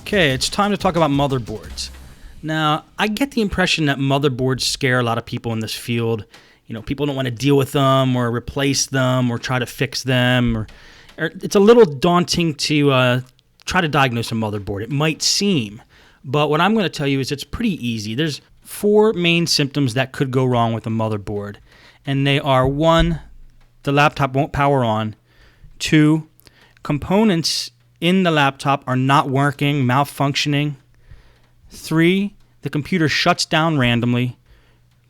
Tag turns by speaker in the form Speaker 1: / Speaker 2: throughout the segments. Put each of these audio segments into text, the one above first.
Speaker 1: Okay, it's time to talk about motherboards. Now, I get the impression that motherboards scare a lot of people in this field. You know, people don't want to deal with them or replace them or try to fix them. Or it's a little daunting to try to diagnose a motherboard. It might seem, but what I'm going to tell you is it's pretty easy. There's 4 main symptoms that could go wrong with a motherboard, and they are: 1, the laptop won't power on; 2, components in the laptop are not working, malfunctioning; 3, the computer shuts down randomly;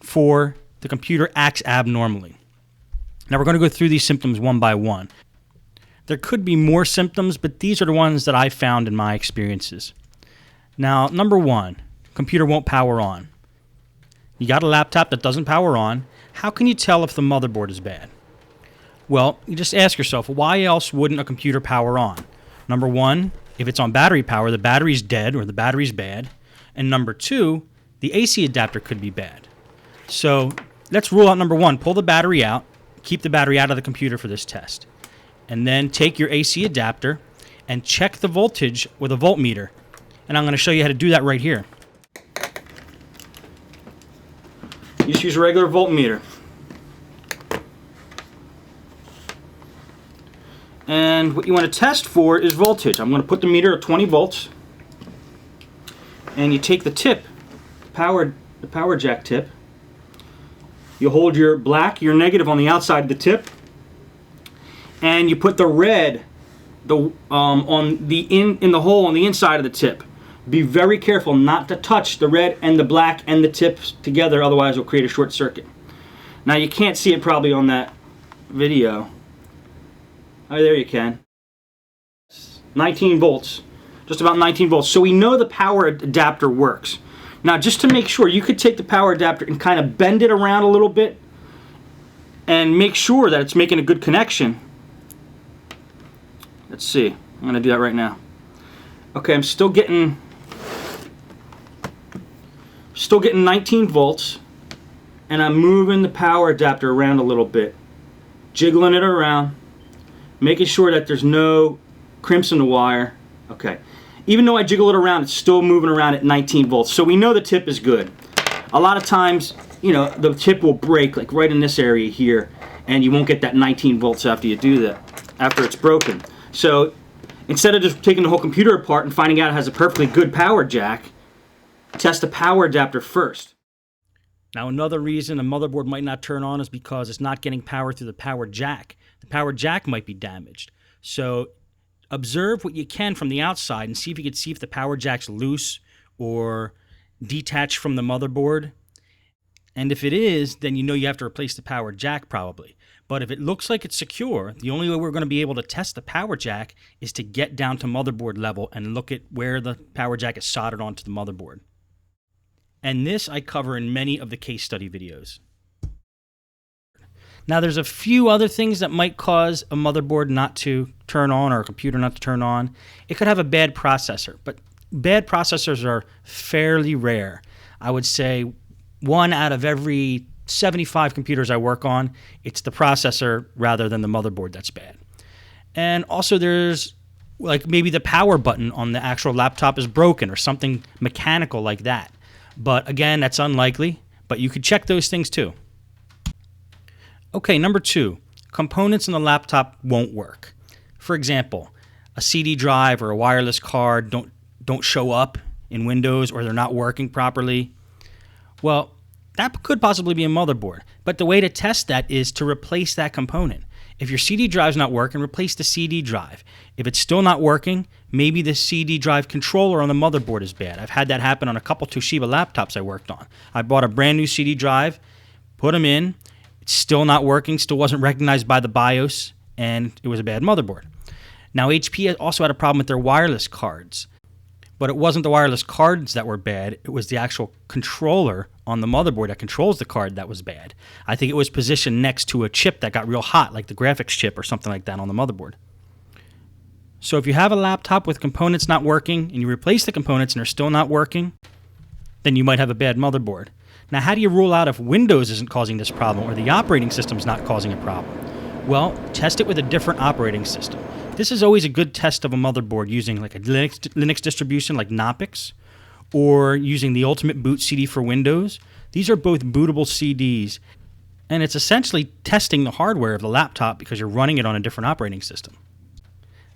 Speaker 1: 4, the computer acts abnormally. Now we're going to go through these symptoms one by one. There could be more symptoms, but these are the ones that I found in my experiences. Now, number 1, computer won't power on. You got a laptop that doesn't power on. How can you tell if the motherboard is bad? Well, you just ask yourself, why else wouldn't a computer power on? Number 1, if it's on battery power, the battery's dead or the battery's bad. And number 2, the AC adapter could be bad. So let's rule out number 1. Pull the battery out. Keep the battery out of the computer for this test. And then take your AC adapter and check the voltage with a voltmeter. And I'm going to show you how to do that right here. You just use a regular voltmeter. And what you want to test for is voltage. I'm going to put the meter at 20 volts. And you take the tip, the power jack tip. You hold your your negative on the outside of the tip. And you put the red in the hole on the inside of the tip. Be very careful not to touch the red and the black and the tips together, otherwise it'll create a short circuit. Now you can't see it probably on that video. Oh, there you can. 19 volts. Just about 19 volts. So we know the power adapter works. Now, just to make sure, you could take the power adapter and kind of bend it around a little bit and make sure that it's making a good connection. Let's see. I'm going to do that right now. Okay, I'm still getting 19 volts, and I'm moving the power adapter around a little bit, jiggling it around, making sure that there's no crimps in the wire. Okay. Even though I jiggle it around, it's still moving around at 19 volts. So we know the tip is good. A lot of times, you know, the tip will break, like right in this area here, and you won't get that 19 volts after you do that, after it's broken. So instead of just taking the whole computer apart and finding out it has a perfectly good power jack, test the power adapter first. Now, another reason a motherboard might not turn on is because it's not getting power through the power jack. The power jack might be damaged. So observe what you can from the outside and see if you can see if the power jack's loose or detached from the motherboard. And if it is, then you know you have to replace the power jack probably. But if it looks like it's secure, the only way we're going to be able to test the power jack is to get down to motherboard level and look at where the power jack is soldered onto the motherboard. And this I cover in many of the case study videos. Now, there's a few other things that might cause a motherboard not to turn on or a computer not to turn on. It could have a bad processor, but bad processors are fairly rare. I would say 1 out of every 75 computers I work on, it's the processor rather than the motherboard that's bad. And also there's like maybe the power button on the actual laptop is broken or something mechanical like that. But again, that's unlikely, but you could check those things too. Okay, number 2, components in the laptop won't work. For example, a CD drive or a wireless card don't show up in Windows, or they're not working properly. Well, that could possibly be a motherboard, but the way to test that is to replace that component. If your CD drive's not working, replace the CD drive. If it's still not working, maybe the CD drive controller on the motherboard is bad. I've had that happen on a couple Toshiba laptops I worked on. I bought a brand new CD drive, put them in, it's still not working, still wasn't recognized by the BIOS, and it was a bad motherboard. Now, HP also had a problem with their wireless cards, but it wasn't the wireless cards that were bad, it was the actual controller on the motherboard that controls the card that was bad. I think it was positioned next to a chip that got real hot, like the graphics chip or something like that on the motherboard. So if you have a laptop with components not working, and you replace the components and they're still not working, then you might have a bad motherboard. Now, how do you rule out if Windows isn't causing this problem or the operating system's not causing a problem? Well, test it with a different operating system. This is always a good test of a motherboard using like a Linux distribution like Knoppix, or using the Ultimate Boot CD for Windows. These are both bootable CDs, and it's essentially testing the hardware of the laptop because you're running it on a different operating system.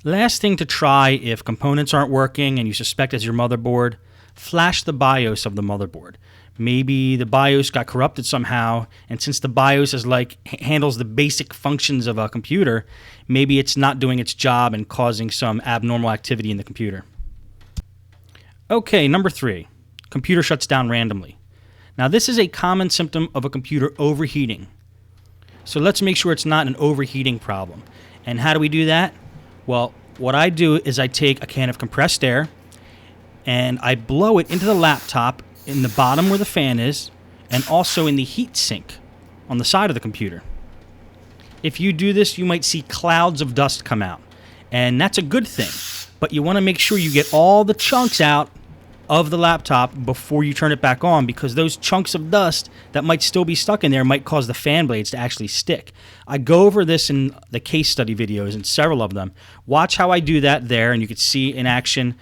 Speaker 1: Last thing to try if components aren't working and you suspect it's your motherboard, flash the BIOS of the motherboard. Maybe the BIOS got corrupted somehow, and since the BIOS is handles the basic functions of a computer, maybe it's not doing its job and causing some abnormal activity in the computer. Okay, number 3, computer shuts down randomly. Now this is a common symptom of a computer overheating. So let's make sure it's not an overheating problem. And how do we do that? Well, what I do is I take a can of compressed air and I blow it into the laptop in the bottom where the fan is, and also in the heat sink on the side of the computer. If you do this, you might see clouds of dust come out, and that's a good thing, but you want to make sure you get all the chunks out of the laptop before you turn it back on, because those chunks of dust that might still be stuck in there might cause the fan blades to actually stick. I go over this in the case study videos, and several of them. Watch how I do that there, and you can see in action,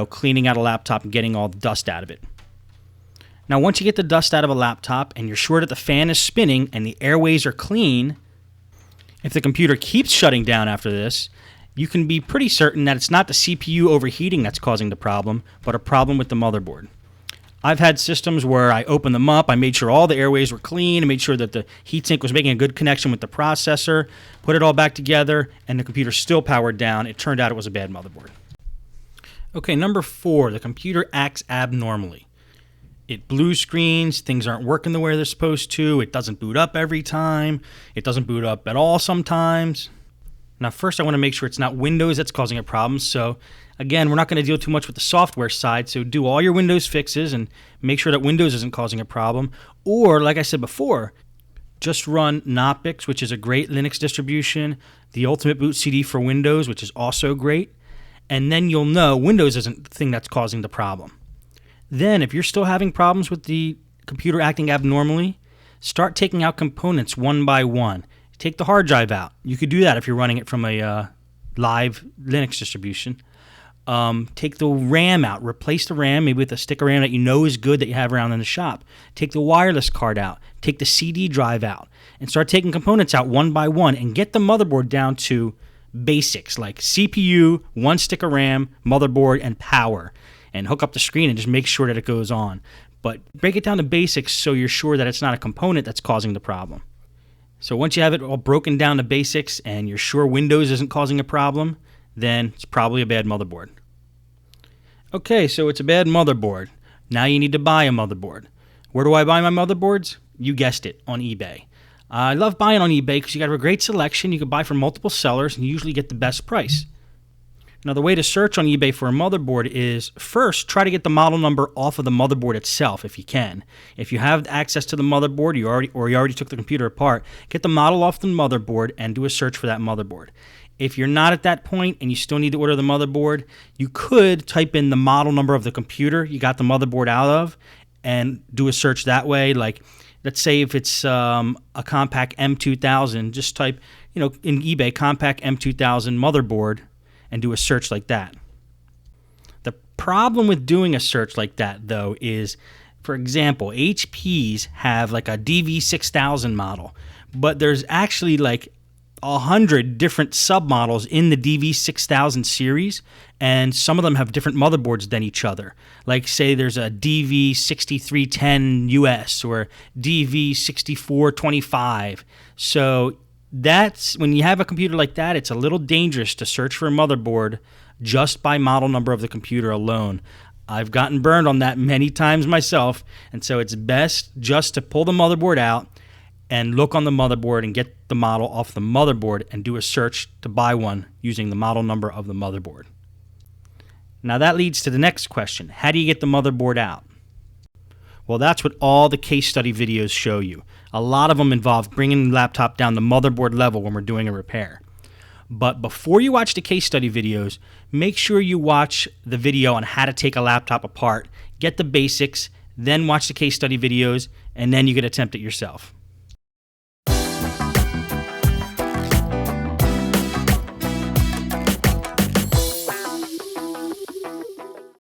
Speaker 1: cleaning out a laptop and getting all the dust out of it. Now, once you get the dust out of a laptop and you're sure that the fan is spinning and the airways are clean, if the computer keeps shutting down after this, you can be pretty certain that it's not the CPU overheating that's causing the problem, but a problem with the motherboard. I've had systems where I opened them up, I made sure all the airways were clean, I made sure that the heatsink was making a good connection with the processor, put it all back together, and the computer still powered down. It turned out it was a bad motherboard. Okay, number 4, the computer acts abnormally. It blue screens, things aren't working the way they're supposed to, it doesn't boot up every time, it doesn't boot up at all sometimes. Now first I want to make sure it's not Windows that's causing a problem, so again, we're not going to deal too much with the software side, so do all your Windows fixes and make sure that Windows isn't causing a problem. Or, like I said before, just run Knoppix, which is a great Linux distribution, the Ultimate Boot CD for Windows, which is also great, and then you'll know Windows isn't the thing that's causing the problem. Then, if you're still having problems with the computer acting abnormally, start taking out components one by one. Take the hard drive out. You could do that if you're running it from a live Linux distribution. Take the RAM out. Replace the RAM, maybe with a stick of RAM that you know is good that you have around in the shop. Take the wireless card out. Take the CD drive out. And start taking components out one by one and get the motherboard down to basics like CPU, one stick of RAM, motherboard, and power. And hook up the screen and just make sure that it goes on. But break it down to basics so you're sure that it's not a component that's causing the problem. So once you have it all broken down to basics and you're sure Windows isn't causing a problem, then it's probably a bad motherboard. Okay, so it's a bad motherboard. Now you need to buy a motherboard. Where do I buy my motherboards? You guessed it, on eBay. I love buying on eBay because you got a great selection. You can buy from multiple sellers and you usually get the best price. Now, the way to search on eBay for a motherboard is first try to get the model number off of the motherboard itself if you can. If you have access to the motherboard, you already took the computer apart, get the model off the motherboard and do a search for that motherboard. If you're not at that point and you still need to order the motherboard, you could type in the model number of the computer you got the motherboard out of and do a search that way. Like, let's say if it's a Compaq M2000, just type, in eBay, Compaq M2000 motherboard, and do a search like that. The problem with doing a search like that, though, is, for example, HPs have like a DV6000 model, but there's actually like 100 different submodels in the DV6000 series, and some of them have different motherboards than each other. Like, say there's a DV6310 US or DV6425. So that's when you have a computer like that, it's a little dangerous to search for a motherboard just by model number of the computer alone. I've gotten burned on that many times myself, and so it's best just to pull the motherboard out and look on the motherboard and get the model off the motherboard and do a search to buy one using the model number of the motherboard. Now that leads to the next question. How do you get the motherboard out? Well, that's what all the case study videos show you. A lot of them involve bringing the laptop down the motherboard level when we're doing a repair. But before you watch the case study videos, make sure you watch the video on how to take a laptop apart, get the basics, then watch the case study videos, and then you can attempt it yourself.